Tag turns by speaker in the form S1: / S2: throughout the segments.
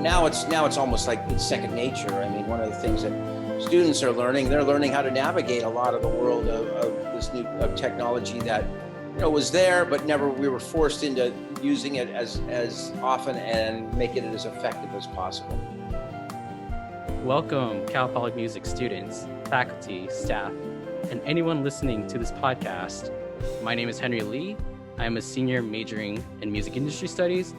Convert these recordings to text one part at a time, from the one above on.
S1: now it's almost like it's second nature. I mean, one of the things that students are learning, they're learning how to navigate a lot of the world of this new technology that was there, but never we were forced into using it as often and making it as effective as possible.
S2: Welcome, Cal Poly Music students, faculty, staff, and anyone listening to this podcast. My name is Henry Lee. I am a senior majoring in music industry studies,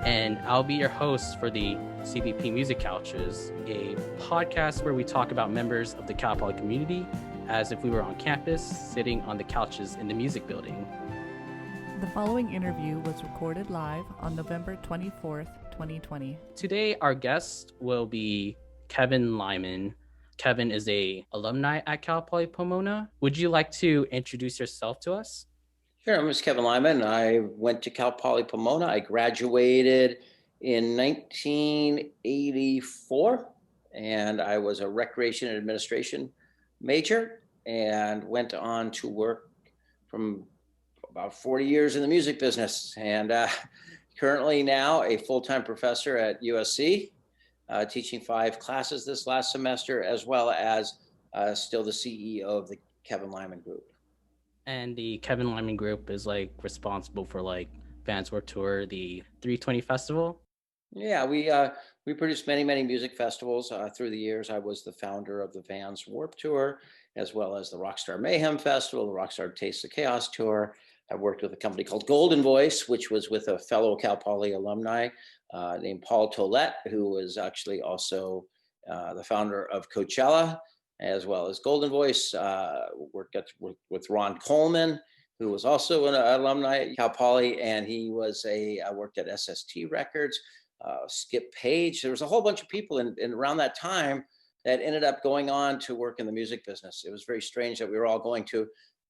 S2: and I'll be your host for the CPP Music Couches, a podcast where we talk about members of the Cal Poly community as if we were on campus, sitting on the couches in the music building.
S3: The following interview was recorded live on November 24th, 2020.
S2: Today, our guest will be Kevin Lyman. Kevin is a alumni at Cal Poly Pomona. Would you like to introduce yourself to us?
S1: Sure, I'm Kevin Lyman. I went to Cal Poly Pomona. I graduated in 1984, and I was a Recreational Administration major and went on to work from about 40 years in the music business, and currently now a full-time professor at USC, teaching 5 classes this last semester, as well as still the CEO of the Kevin Lyman Group.
S2: And the Kevin Lyman Group is responsible for Vans Warped Tour, the 320 Festival.
S1: Yeah, we produced many music festivals through the years. I was the founder of the Vans Warped Tour, as well as the Rockstar Mayhem Festival, the Rockstar Taste of Chaos Tour. I worked with a company called Golden Voice, which was with a fellow Cal Poly alumni named Paul Tollett, who was actually also the founder of Coachella, as well as Golden Voice. Worked with Ron Coleman, who was also an alumni at Cal Poly, and he was worked at SST Records. Skip Page. There was a whole bunch of people in around that time that ended up going on to work in the music business. It was very strange that we were all going to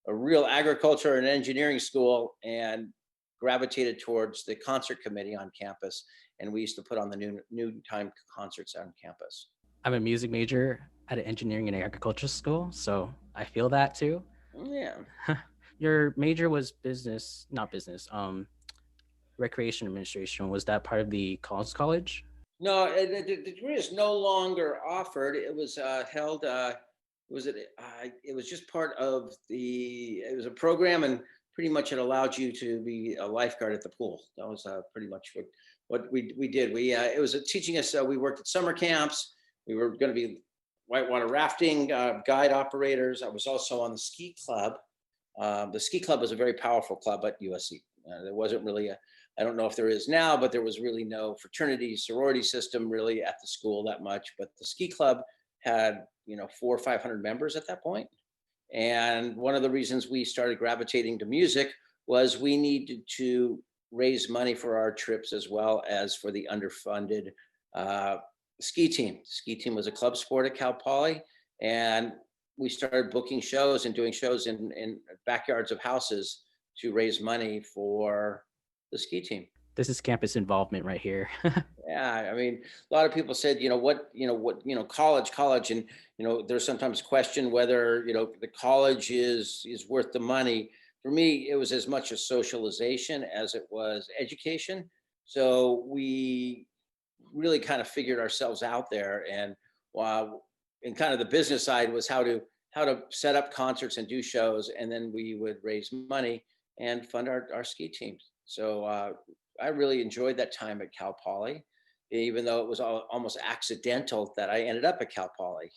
S1: a real agriculture and engineering school and gravitated towards the concert committee on campus. And we used to put on the noontime concerts on campus.
S2: I'm a music major at an engineering and agriculture school, so I feel that too.
S1: Yeah.
S2: Your major was Recreation Administration. Was that part of the college?
S1: No, the degree is no longer offered. It was held. It was just part of it was a program, and pretty much it allowed you to be a lifeguard at the pool. That was pretty much what we did. It was teaching us. We worked at summer camps. We were going to be whitewater rafting guide operators. I was also on the ski club. The ski club was a very powerful club at USC. There wasn't really I don't know if there is now, but there was really no fraternity, sorority system really at the school that much. But the ski club had, 400 or 500 members at that point. And one of the reasons we started gravitating to music was we needed to raise money for our trips as well as for the underfunded ski team. Ski team was a club sport at Cal Poly, and we started booking shows and doing shows in backyards of houses to raise money for the ski team.
S2: This is campus involvement right here.
S1: Yeah, I mean, a lot of people said, college, and there's sometimes question whether the college is worth the money. For me, it was as much a socialization as it was education. So we really kind of figured ourselves out there, and kind of the business side was how to set up concerts and do shows, and then we would raise money and fund our ski teams. So I really enjoyed that time at Cal Poly, even though it was almost accidental that I ended up at Cal Poly.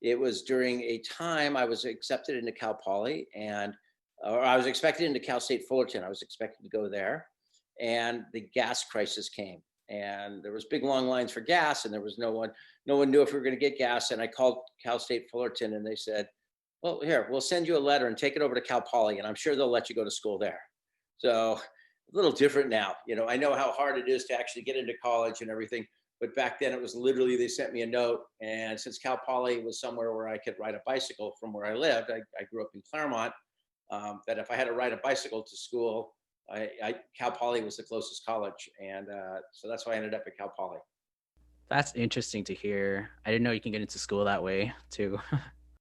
S1: It was during a time I was accepted into Cal Poly, or I was expected into Cal State Fullerton. I was expected to go there, and the gas crisis came, and there was big long lines for gas, and there was no one knew if we were going to get gas. And I called Cal State Fullerton, and they said, well, here, we'll send you a letter and take it over to Cal Poly, and I'm sure they'll let you go to school there. So a little different now. I know how hard it is to actually get into college and everything, but back then it was literally, they sent me a note. And since Cal Poly was somewhere where I could ride a bicycle from where I lived, I grew up in Claremont, that if I had to ride a bicycle to school, Cal Poly was the closest college. And so that's why I ended up at Cal Poly.
S2: That's interesting to hear. I didn't know you can get into school that way too.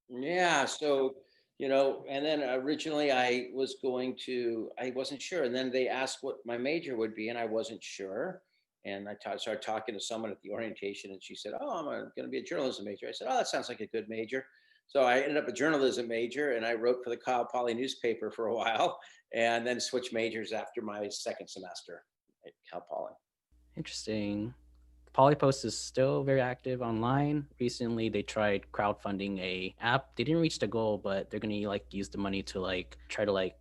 S1: Yeah, so and then originally I wasn't sure. And then they asked what my major would be, and I wasn't sure. And started talking to someone at the orientation, and she said, "Oh, I'm going to be a journalism major." I said, "Oh, that sounds like a good major." So I ended up a journalism major, and I wrote for the Cal Poly newspaper for a while, and then switched majors after my second semester at Cal Poly.
S2: Interesting. Polypost is still very active online. Recently, they tried crowdfunding a app. They didn't reach the goal, but they're gonna like use the money to like try to like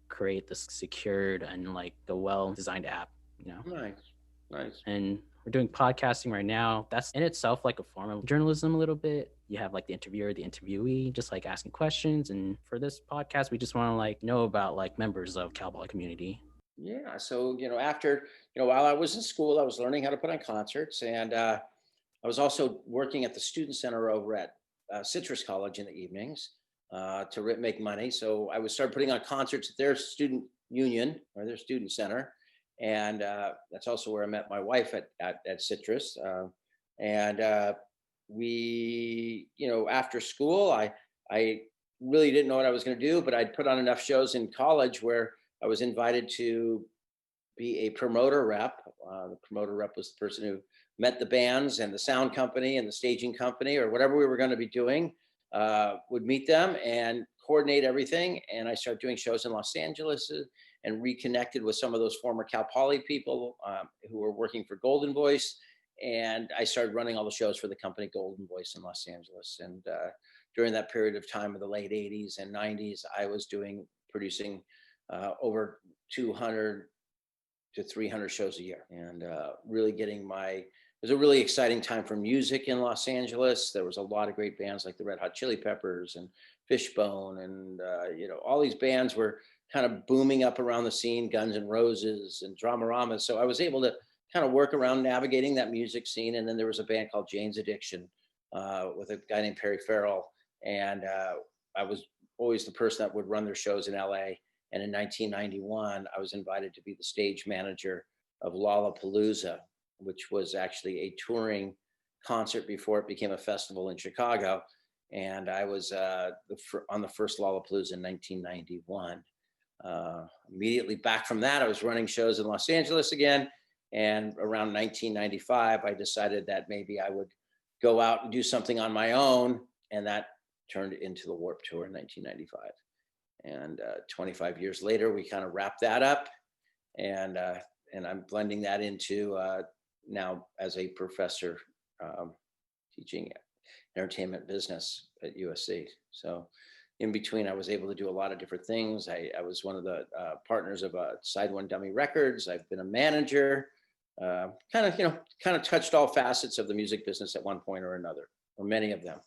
S2: create this secured and like a well-designed app, you know.
S1: Nice, nice.
S2: And we're doing podcasting right now. That's in itself like a form of journalism a little bit. You have like the interviewer, the interviewee, just like asking questions. And for this podcast, we just want to like know about like members of Cal Poly community.
S1: Yeah. So, after, while I was in school, I was learning how to put on concerts. And I was also working at the student center over at Citrus College in the evenings to make money. So I would start putting on concerts at their student union or their student center. And that's also where I met my wife at Citrus. And we, after school, I really didn't know what I was going to do, but I'd put on enough shows in college where I was invited to be a promoter rep. The promoter rep was the person who met the bands and the sound company and the staging company or whatever we were going to be doing, would meet them and coordinate everything. And I started doing shows in Los Angeles and reconnected with some of those former Cal Poly people who were working for Golden Voice. And I started running all the shows for the company Golden Voice in Los Angeles. And during that period of time of the late 80s and 90s, I was producing over 200 to 300 shows a year, and really it was a really exciting time for music in Los Angeles. There was a lot of great bands like the Red Hot Chili Peppers and Fishbone, and all these bands were kind of booming up around the scene, Guns N' Roses and Dramarama. So I was able to kind of work around navigating that music scene. And then there was a band called Jane's Addiction with a guy named Perry Farrell, and I was always the person that would run their shows in LA. And in 1991, I was invited to be the stage manager of Lollapalooza, which was actually a touring concert before it became a festival in Chicago. And I was on the first Lollapalooza in 1991. Immediately back from that, I was running shows in Los Angeles again. And around 1995, I decided that maybe I would go out and do something on my own. And that turned into the Warped Tour in 1995. And 25 years later, we kind of wrapped that up, and I'm blending that into now as a professor teaching entertainment business at USC. So in between, I was able to do a lot of different things. I was one of the partners of Side One Dummy Records. I've been a manager, kind of touched all facets of the music business at one point or another, or many of them.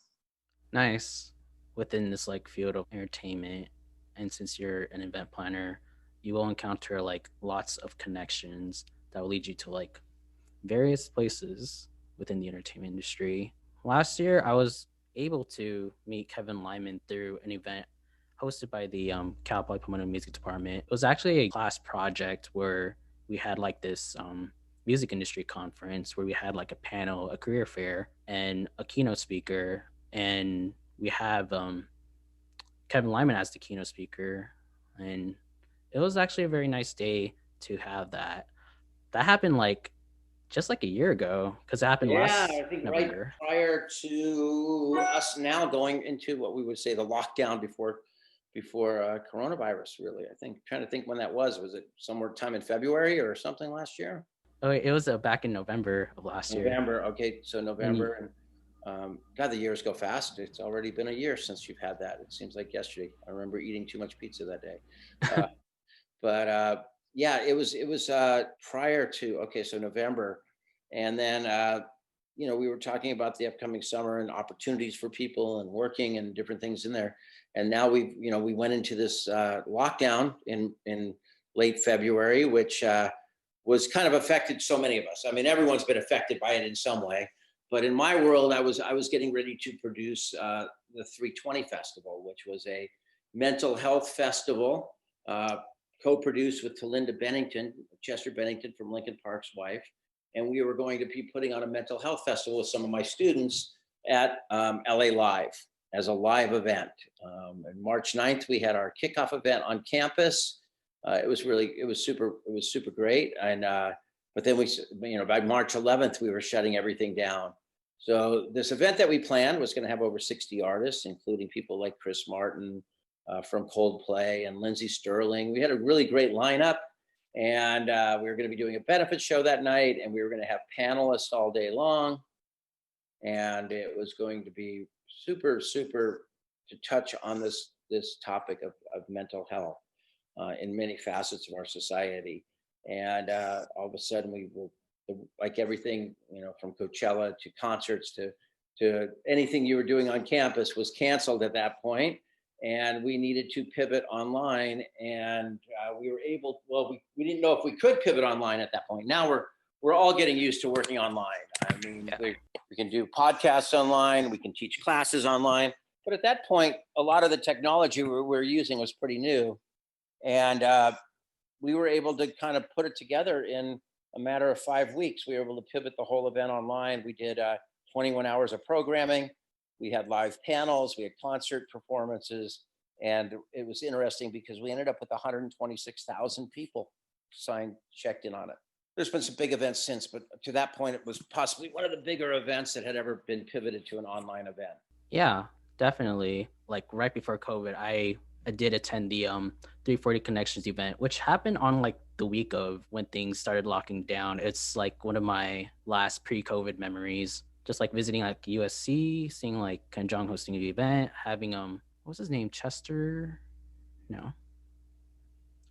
S2: Nice. Within this like field of entertainment, and since you're an event planner, you will encounter like lots of connections that will lead you to like various places within the entertainment industry. Last year, I was able to meet Kevin Lyman through an event hosted by the Cal Poly Pomona Music Department. It was actually a class project where we had like this music industry conference where we had like a panel, a career fair, and a keynote speaker. And we have Kevin Lyman as the keynote speaker, and it was actually a very nice day to have that. That happened like just like a year ago because it happened last
S1: I think
S2: November.
S1: right prior to us now going into what we would say the lockdown before coronavirus. Really, I think trying to think when that was. Was it somewhere time in February or something last year?
S2: Oh, it was back in November of last year.
S1: November. Okay, so November and. God, the years go fast. It's already been a year since you've had that. It seems like yesterday. I remember eating too much pizza that day. But yeah, it was prior to, okay, so November. And then, we were talking about the upcoming summer and opportunities for people and working and different things in there. And now we went into this lockdown in late February, which was kind of affected so many of us. I mean, everyone's been affected by it in some way. But in my world, I was getting ready to produce the 320 Festival, which was a mental health festival co-produced with Talinda Bennington, Chester Bennington from Lincoln Park's wife. And we were going to be putting on a mental health festival with some of my students at LA Live as a live event. And March 9th, we had our kickoff event on campus. It was super great. And But then by March 11th, we were shutting everything down. So this event that we planned was going to have over 60 artists, including people like Chris Martin from Coldplay and Lindsey Sterling. We had a really great lineup, and we were going to be doing a benefit show that night, and we were going to have panelists all day long. And it was going to be super, super to touch on this topic of mental health in many facets of our society. And all of a sudden, we were like everything, from Coachella to concerts to anything you were doing on campus was canceled at that point, and we needed to pivot online. And we were able. Well, we didn't know if we could pivot online at that point. Now we're all getting used to working online. I mean, we can do podcasts online, we can teach classes online. But at that point, a lot of the technology we were using was pretty new. And we were able to kind of put it together in a matter of 5 weeks. We were able to pivot the whole event online. We did 21 hours of programming. We had live panels, we had concert performances. And it was interesting because we ended up with 126,000 people checked in on it. There's been some big events since, but to that point, it was possibly one of the bigger events that had ever been pivoted to an online event.
S2: Yeah, definitely. Like right before COVID, I did attend the 340 Connections event, which happened on like the week of when things started locking down. It's like one of my last pre-COVID memories. Just like visiting like USC, seeing like Ken Jeong hosting the event, having what was his name? Chester? No.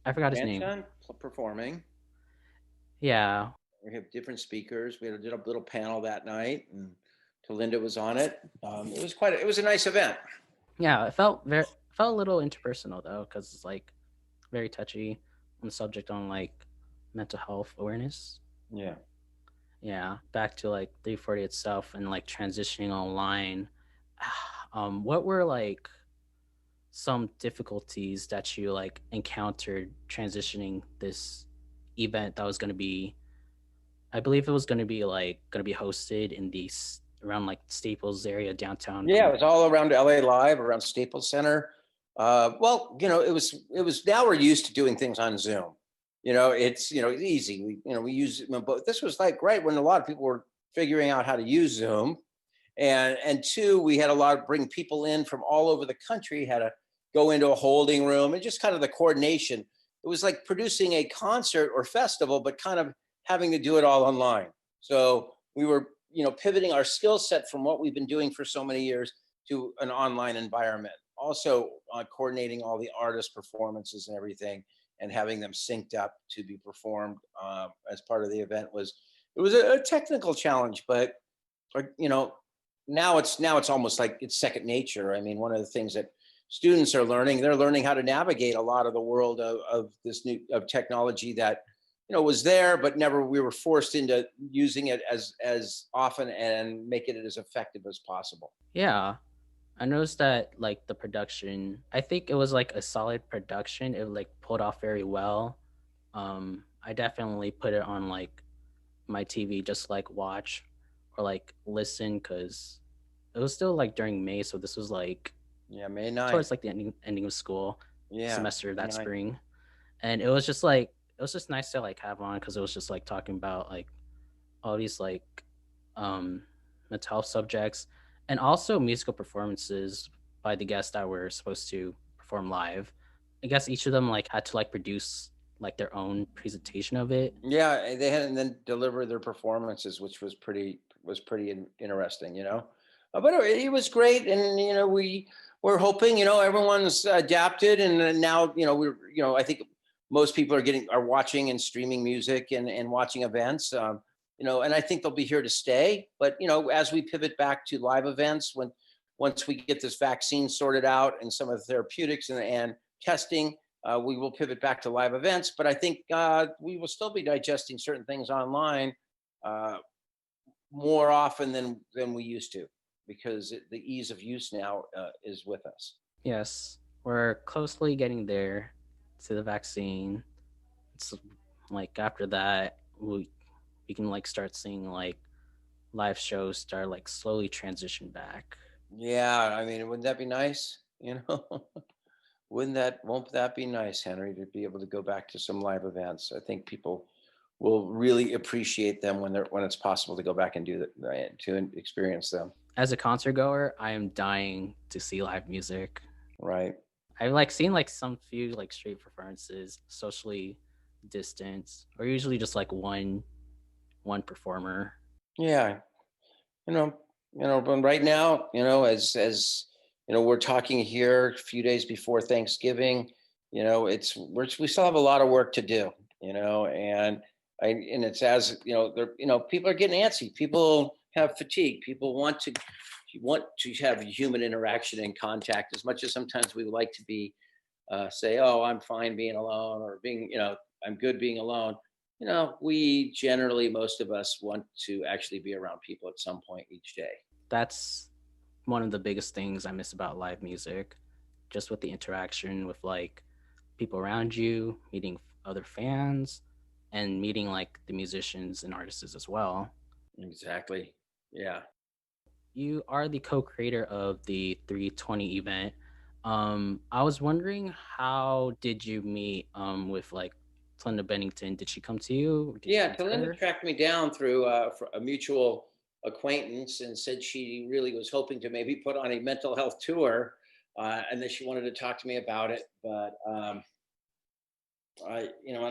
S2: I forgot his name.
S1: Performing.
S2: Yeah.
S1: We have different speakers. We did a little panel that night, and Linda was on it. It was a nice event.
S2: Yeah, it felt a little interpersonal though, because it's like very touchy on the subject on like mental health awareness. Yeah, back to like 340 itself and like transitioning online. What were like some difficulties that you like encountered transitioning this event that was going to be, I believe it was going to be hosted in these around like Staples area downtown?
S1: Yeah, it was all around LA Live, around Staples Center. Well, it was now we're used to doing things on Zoom. It's easy. We use, but this was like right when a lot of people were figuring out how to use Zoom. And two, we had bring people in from all over the country, had to go into a holding room, and just kind of the coordination. It was like producing a concert or festival, but kind of having to do it all online. So we were, pivoting our skill set from what we've been doing for so many years to an online environment. Also coordinating all the artist performances and everything, and having them synced up to be performed as part of the event was a technical challenge, but now it's almost like it's second nature. I mean, one of the things that students are learning, they're learning how to navigate a lot of the world of this new technology that was there, but never we were forced into using it as often and making it as effective as possible.
S2: Yeah, I noticed that like the production, I think it was like a solid production. It like pulled off very well. I definitely put it on like my TV just like watch or like listen, because it was still like during May, so this was like
S1: May 9th.
S2: Towards like the ending of school semester that spring, and it was just nice to like have on, because it was just like talking about like all these like mental health subjects, and also musical performances by the guests that were supposed to perform live. I guess each of them like had to like produce like their own presentation of it.
S1: Yeah, they had and then deliver their performances, which was pretty interesting. But it was great, and we're hoping everyone's adapted, and now we're I think most people are watching and streaming music and watching events. And I think they'll be here to stay. But as we pivot back to live events, once we get this vaccine sorted out and some of the therapeutics and testing, we will pivot back to live events. But I think we will still be digesting certain things online more often than we used to, because the ease of use now is with us.
S2: Yes, we're closely getting there to the vaccine. It's like after that, we can like start seeing like live shows start like slowly transition back.
S1: Yeah, I mean, wouldn't that be nice? Won't that be nice, Henry, to be able to go back to some live events? I think people will really appreciate them when it's possible to go back and do that, right, to experience them.
S2: As a concert goer, I am dying to see live music.
S1: Right.
S2: I've like seen like some few like street performances, socially distanced, or usually just like one performer.
S1: Yeah. You know, but right now, as we're talking here a few days before Thanksgiving, we still have a lot of work to do, and it's as people are getting antsy. People have fatigue. People want to have human interaction and contact as much as sometimes we would like to be say, oh, I'm fine being alone, or I'm good being alone. We generally, most of us want to actually be around people at some point each day.
S2: That's one of the biggest things I miss about live music, just with the interaction with like people around you, meeting other fans, and meeting like the musicians and artists as well.
S1: Exactly. Yeah.
S2: You are the co-creator of the 320 event. I was wondering, how did you meet with like Linda Bennington? Did she come to you? Or did you
S1: Yeah.
S2: come to
S1: Linda
S2: her?
S1: tracked me down through a mutual acquaintance and said she really was hoping to maybe put on a mental health tour, and that she wanted to talk to me about it. But and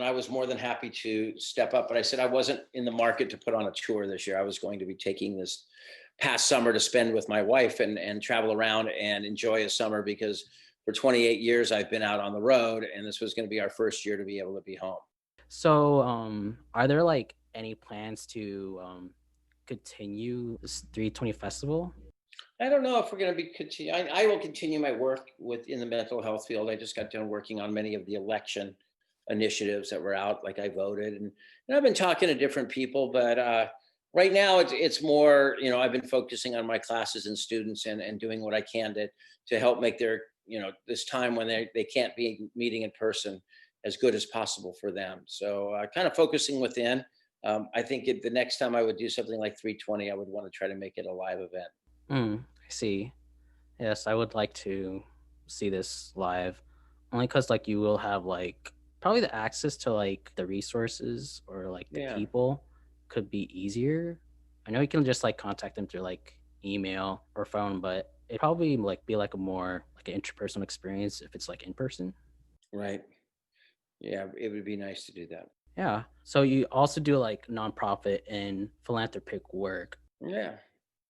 S1: I was more than happy to step up, but I said I wasn't in the market to put on a tour this year. I was going to be taking this past summer to spend with my wife and travel around and enjoy a summer, because for 28 years I've been out on the road, and this was going to be our first year to be able to be home.
S2: So, are there like any plans to continue this 320 festival?
S1: I don't know if we're going to be continue. I will continue my work within the mental health field. I just got done working on many of the election initiatives that were out. Like I voted, and I've been talking to different people, but right now it's more. I've been focusing on my classes and students, and doing what I can to help make their this time when they can't be meeting in person as good as possible for them. So kind of focusing within. I think the next time I would do something like 320, I would want to try to make it a live event.
S2: I see. Yes, I would like to see this live, only because like you will have like probably the access to like the resources or like the
S1: Yeah.
S2: people could be easier. I know you can just like contact them through like email or phone, but it probably like be like a more like an interpersonal experience if it's like in person.
S1: Right. Yeah, it would be nice to do that.
S2: Yeah. So you also do like nonprofit and philanthropic work.
S1: Yeah.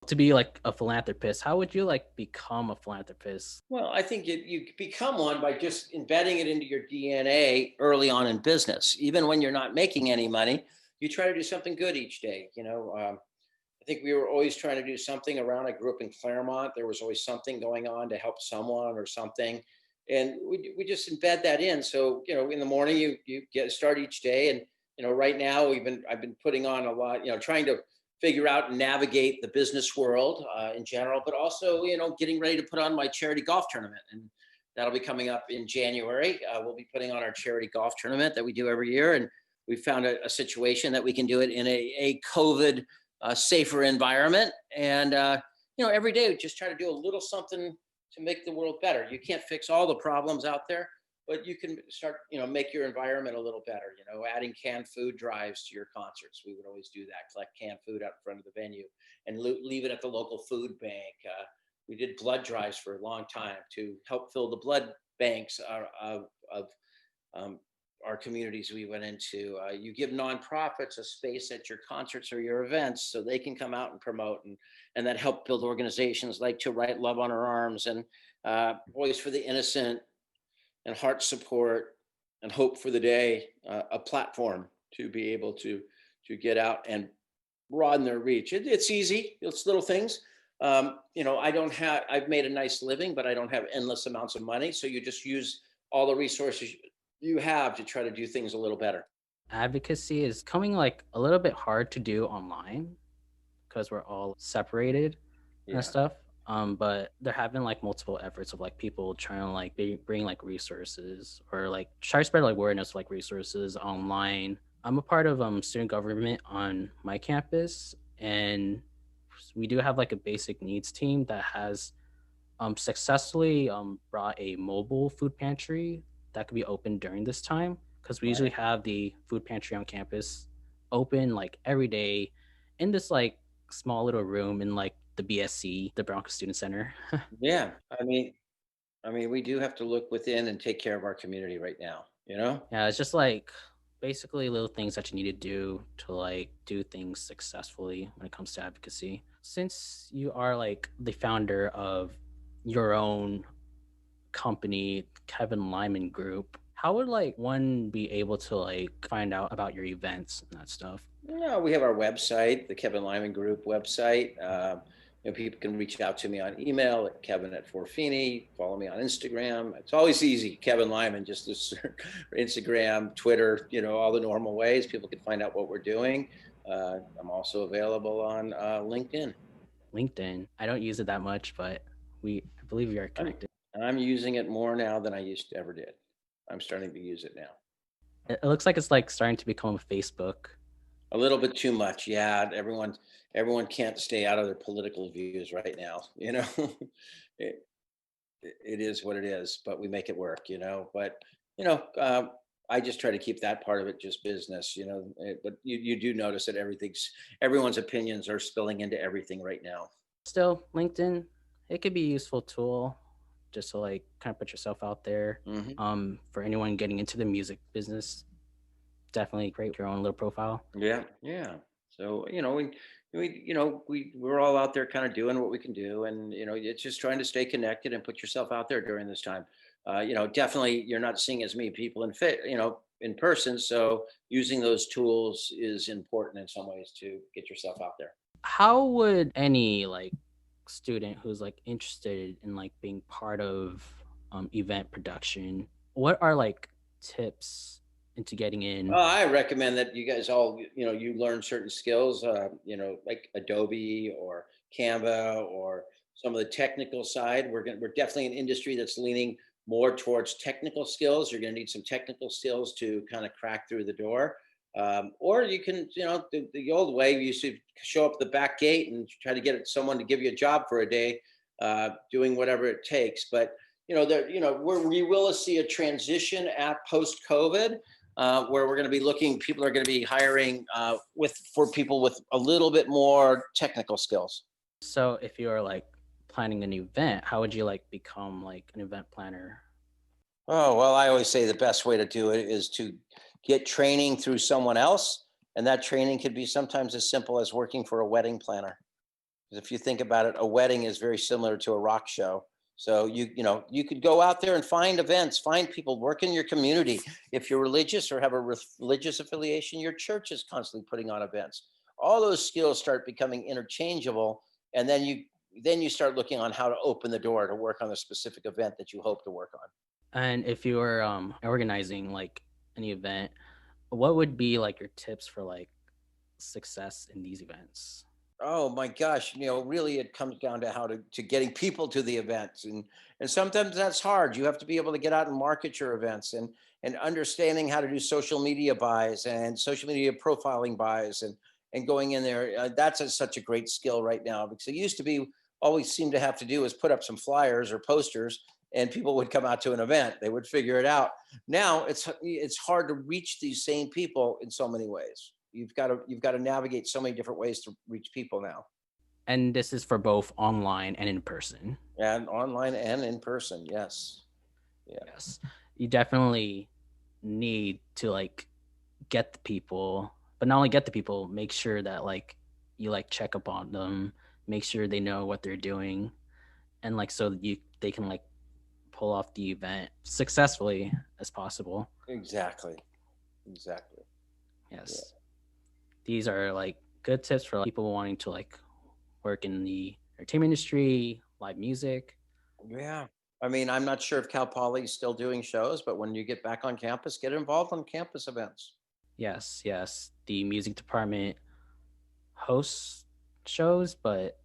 S2: To be like a philanthropist, how would you like become a philanthropist?
S1: Well, I think you become one by just embedding it into your DNA early on in business. Even when you're not making any money, you try to do something good each day. I think we were always trying to do something around. I grew up in Claremont. There was always something going on to help someone or something. And we just embed that in. So, in the morning you get start each day. And, right now I've been putting on a lot, trying to figure out and navigate the business world in general, but also, getting ready to put on my charity golf tournament. And that'll be coming up in January. We'll be putting on our charity golf tournament that we do every year. And we found a situation that we can do it in a COVID safer environment. And, every day we just try to do a little something to make the world better. You can't fix all the problems out there, but you can start, make your environment a little better, adding canned food drives to your concerts. We would always do that, collect canned food out in front of the venue and leave it at the local food bank. We did blood drives for a long time to help fill the blood banks of um, our communities we went into. You give nonprofits a space at your concerts or your events so they can come out and promote, and that helped build organizations like To Write Love on Our Arms, and Voice for the Innocent, and Heart Support, and Hope for the Day, a platform to be able to get out and broaden their reach. It's easy. It's little things. I've made a nice living, but I don't have endless amounts of money. So you just use all the resources you have to try to do things a little better.
S2: Advocacy is coming like a little bit hard to do online because we're all separated and
S1: Yeah.
S2: stuff. But there have been like multiple efforts of like people trying to like bring like resources or like try to spread like awareness of, like resources online. I'm a part of student government on my campus, and we do have like a basic needs team that has successfully brought a mobile food pantry that could be open during this time, because we usually
S1: Right.
S2: have the food pantry on campus open like every day in this like small little room in like the BSC, the Bronco Student Center.
S1: Yeah. I mean, we do have to look within and take care of our community right now, you know?
S2: Yeah, it's just like basically little things that you need to do to like do things successfully when it comes to advocacy. Since you are like the founder of your own company, Kevin Lyman Group, how would like one be able to like find out about your events and that stuff?
S1: No, we have our website, the Kevin Lyman Group website. People can reach out to me on email at Kevin at Forfini. Follow me on Instagram. It's always easy, Kevin Lyman, just to Instagram, Twitter, all the normal ways people can find out what we're doing. I'm also available on LinkedIn.
S2: LinkedIn. I don't use it that much, but I believe we are
S1: I'm,
S2: connected.
S1: I'm using it more now than I used to ever did. I'm starting to use it now.
S2: It looks like it's like starting to become a Facebook.
S1: A little bit too much, yeah. Everyone can't stay out of their political views right now. it, it is what it is, but we make it work. But you know, uh, I just try to keep that part of it just business. But you do notice that everyone's opinions are spilling into everything right now.
S2: Still, LinkedIn, it could be a useful tool just to like kind of put yourself out there.
S1: Hmm.
S2: For anyone getting into the music business, definitely create your own little profile.
S1: Yeah, yeah. So we're all out there kind of doing what we can do, and it's just trying to stay connected and put yourself out there during this time. Definitely you're not seeing as many people in person, so using those tools is important in some ways to get yourself out there.
S2: How would any like student who's like interested in like being part of event production, what are like tips into getting in?
S1: I recommend that you guys all, you learn certain skills, like Adobe or Canva or some of the technical side. We're definitely an industry that's leaning more towards technical skills. You're going to need some technical skills to kind of crack through the door. Or you can, the old way, you used to show up the back gate and try to get someone to give you a job for a day, doing whatever it takes. But, we will see a transition at post COVID, where we're going to be people are going to be hiring for people with a little bit more technical skills.
S2: So if you're like planning an event, how would you like become like an event planner?
S1: Oh, well, I always say the best way to do it is to get training through someone else. And that training could be sometimes as simple as working for a wedding planner. Because if you think about it, a wedding is very similar to a rock show. So you could go out there and find events, find people, work in your community. If you're religious or have a religious affiliation, your church is constantly putting on events. All those skills start becoming interchangeable, and then you start looking on how to open the door to work on a specific event that you hope to work on.
S2: And if you were organizing like an event, what would be like your tips for like success in these events?
S1: Oh my gosh, really it comes down to how to getting people to the events, and sometimes that's hard. You have to be able to get out and market your events, and understanding how to do social media buys and social media profiling buys, and going in there. That's such a great skill right now, because it used to be all we seemed to have to do is put up some flyers or posters and people would come out to an event. They would figure it out. Now it's hard to reach these same people in so many ways. You've got to navigate so many different ways to reach people now,
S2: And this is for both online and in person.
S1: and online and in person. Yes. Yeah.
S2: Yes. You definitely need to like get the people, but not only get the people, make sure that like you like check up on them, make sure they know what they're doing, and like so that they can like pull off the event successfully as possible.
S1: Exactly. Exactly. Yeah.
S2: Yes. These are like good tips for like, people wanting to like work in the entertainment industry, live music.
S1: Yeah. I mean, I'm not sure if Cal Poly is still doing shows, but when you get back on campus, get involved on campus events.
S2: Yes, yes. The music department hosts shows, but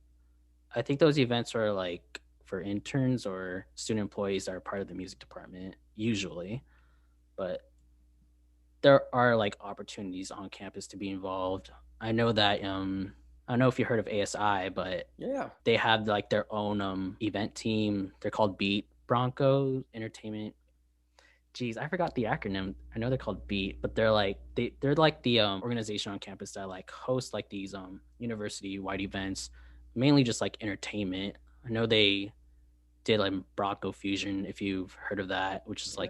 S2: I think those events are like for interns or student employees that are part of the music department usually. But there are like opportunities on campus to be involved. I know that I don't know if you heard of ASI, but
S1: Yeah.
S2: they have like their own event team. They're called Beat Bronco Entertainment. geez, I forgot the acronym. I know they're called BEAT, but they're like the organization on campus that like host like these university-wide events, mainly just like entertainment. I know they did like Bronco Fusion, if you've heard of that, which is
S1: Yeah.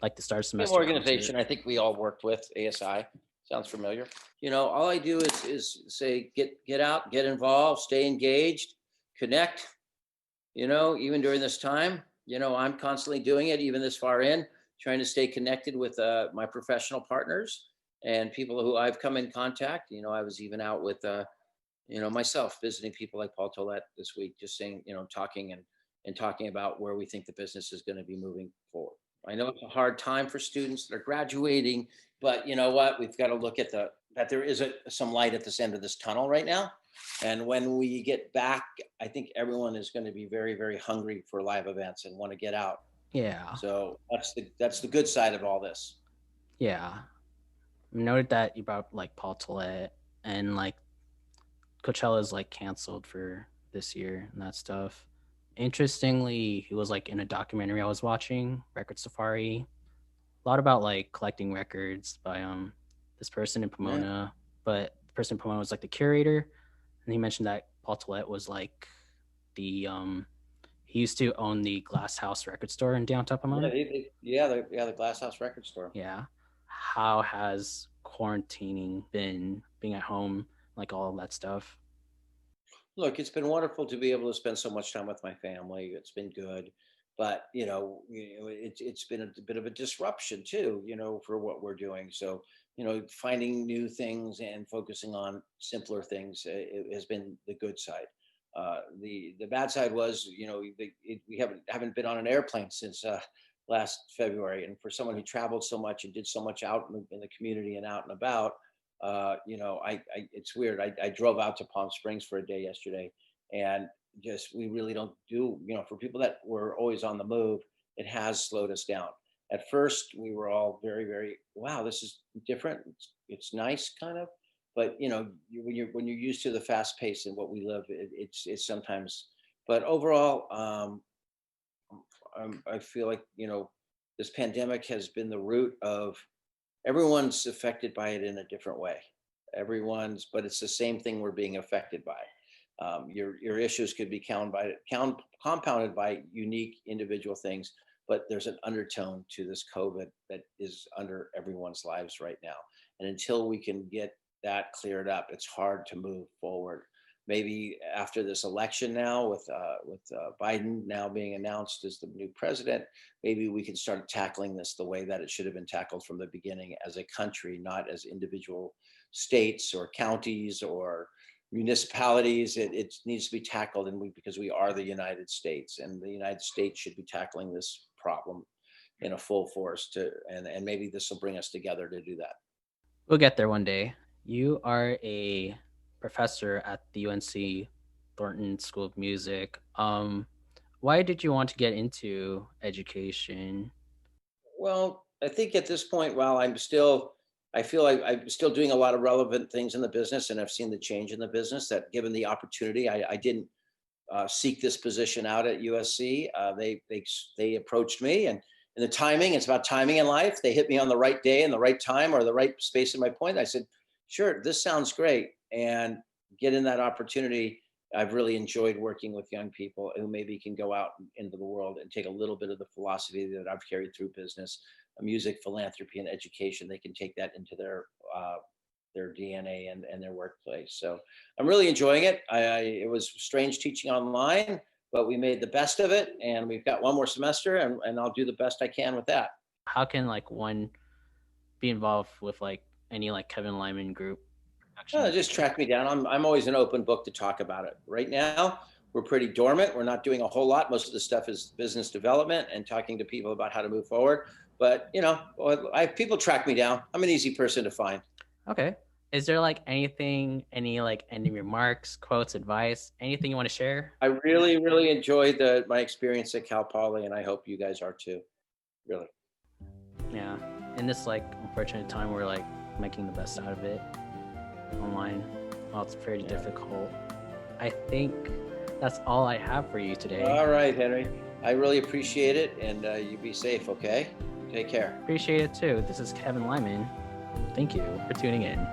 S2: like the start
S1: Same
S2: semester
S1: organization
S2: concert.
S1: I think we all worked with, ASI. Sounds familiar. All I do is say, get out, get involved, stay engaged, connect, even during this time. I'm constantly doing it, even this far in, trying to stay connected with my professional partners and people who I've come in contact. I was even out with, myself visiting people like Paul Tollett this week, just saying, talking and talking about where we think the business is going to be moving forward. I know it's a hard time for students that are graduating, but you know what? We've got to look at that there is some light at this end of this tunnel right now. And when we get back, I think everyone is going to be very, very hungry for live events and want to get out.
S2: Yeah,
S1: So that's the good side of all this.
S2: yeah. I noted that you brought up, like Paul Tollett, and like Coachella's like canceled for this year and that stuff. Interestingly, he was like in a documentary I was watching, Record Safari, a lot about like collecting records by this person in
S1: Yeah.
S2: Pomona, but the person in Pomona was like the curator, and he mentioned that Paul Tollett was like the he used to own the Glass House record store in downtown
S1: Yeah.
S2: Pomona.
S1: The Glass House Record Store.
S2: Yeah. How has quarantining been, being at home, like all of that stuff?
S1: Look, it's been wonderful to be able to spend so much time with my family. It's been good, but it's been a bit of a disruption too, for what we're doing. So, finding new things and focusing on simpler things it has been the good side. The bad side was, we haven't been on an airplane since last February, and for someone who traveled so much and did so much out in the community and out and about, it's weird. I drove out to Palm Springs for a day yesterday, and just we really don't do, for people that were always on the move, it has slowed us down. At first, we were all very, very, wow, this is different. It's nice, kind of, but when you're used to the fast pace and what we live, it's sometimes. But overall, I feel like this pandemic has been the root of everyone's affected by it in a different way. But it's the same thing we're being affected by. Your issues could be compounded by unique individual things, but there's an undertone to this COVID that is under everyone's lives right now. And until we can get that cleared up, it's hard to move forward. Maybe after this election now, with Biden now being announced as the new president, maybe we can start tackling this the way that it should have been tackled from the beginning, as a country, not as individual states or counties or municipalities. It needs to be tackled, because we are the United States, and the United States should be tackling this problem in a full force. And maybe this will bring us together to do that.
S2: We'll get there one day. You are a professor at the UNC Thornton School of Music. Why did you want to get into education?
S1: Well, I think at this point, while I feel like I'm still doing a lot of relevant things in the business, and I've seen the change in the business, that given the opportunity, I didn't seek this position out at USC. They approached me, and in the timing, it's about timing in life. They hit me on the right day and the right time, or the right space in my point. I said, sure, this sounds great. And getting that opportunity, I've really enjoyed working with young people who maybe can go out into the world and take a little bit of the philosophy that I've carried through business, music, philanthropy, and education. They can take that into their DNA and their workplace. So I'm really enjoying it. It was strange teaching online, but we made the best of it, and we've got one more semester, and I'll do the best I can with that.
S2: How can like one be involved with like any like Kevin Lyman Group production?
S1: Just track me down. I'm always an open book to talk about it. Right now, we're pretty dormant. We're not doing a whole lot. Most of the stuff is business development and talking to people about how to move forward. But people track me down. I'm an easy person to find.
S2: Okay. Is there like anything, any like ending remarks, quotes, advice, anything you want to share?
S1: I really, really enjoyed my experience at Cal Poly, and I hope you guys are too. Really.
S2: Yeah. In this like unfortunate time, we're like making the best out of it online. Well, it's pretty difficult. I think that's all I have for you today.
S1: All right, Henry. I really appreciate it, and you be safe, okay? Take care.
S2: Appreciate it too. This is Kevin Lyman. Thank you for tuning in.